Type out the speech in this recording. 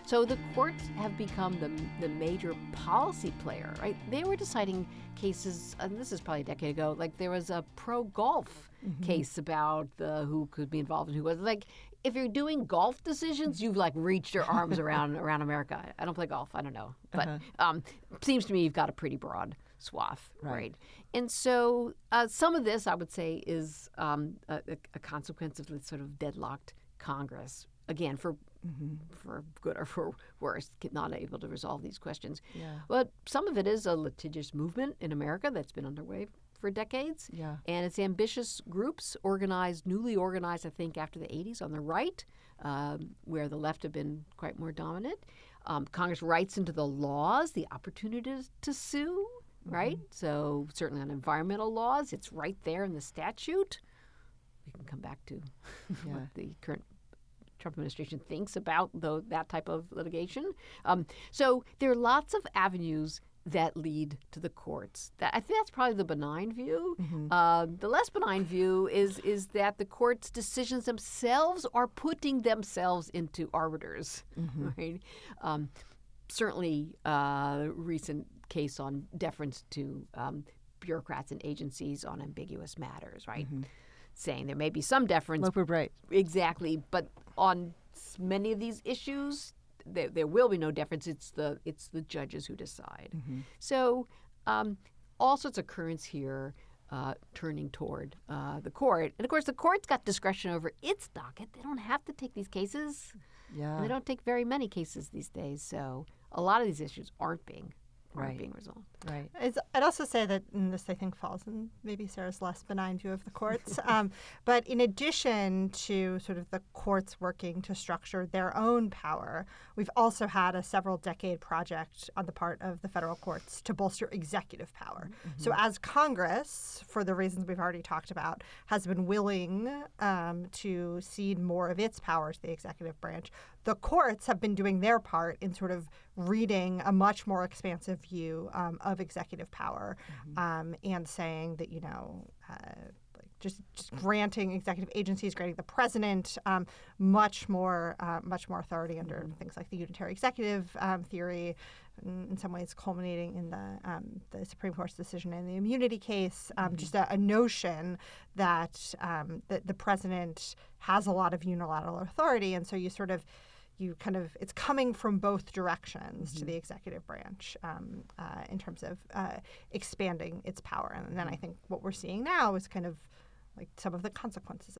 So the courts have become the major policy player, right? They were deciding cases, and this is probably a decade ago, like there was a pro-golf case about who could be involved and who wasn't. Like, if you're doing golf decisions, you've like reached your arms around America. I don't play golf. I don't know. But seems to me you've got a pretty broad swath, right? And so some of this, I would say, is a consequence of the sort of deadlocked Congress. Again, for good or for worse, not able to resolve these questions. Yeah. But some of it is a litigious movement in America that's been underway for decades. Yeah. And it's ambitious groups newly organized, I think, after the 80s on the right, where the left have been quite more dominant. Congress writes into the laws the opportunity to sue, right? So certainly on environmental laws, it's right there in the statute. We can come back to what the current Trump administration thinks about that type of litigation. So there are lots of avenues that lead to the courts. I think that's probably the benign view. The less benign view is that the court's decisions themselves are putting themselves into arbiters, right? Certainly, recent case on deference to bureaucrats and agencies on ambiguous matters, right? Saying there may be some deference. Loper Bright. Exactly. But on many of these issues, there will be no deference. It's the judges who decide. So all sorts of currents here turning toward the court. And, of course, the court's got discretion over its docket. They don't have to take these cases. Yeah. And they don't take very many cases these days. So a lot of these issues aren't being resolved. Right. I'd also say that this, I think, falls in maybe Sarah's less benign view of the courts. But in addition to sort of the courts working to structure their own power, we've also had a several-decade project on the part of the federal courts to bolster executive power. So as Congress, for the reasons we've already talked about, has been willing to cede more of its power to the executive branch, the courts have been doing their part in sort of reading a much more expansive view of executive power and saying that, just granting executive agencies, granting the president much more authority under things like the unitary executive theory, in some ways culminating in the Supreme Court's decision in the immunity case. Just a notion that the president has a lot of unilateral authority, and so it's coming from both directions to the executive branch in terms of expanding its power. And then I think what we're seeing now is kind of like some of the consequences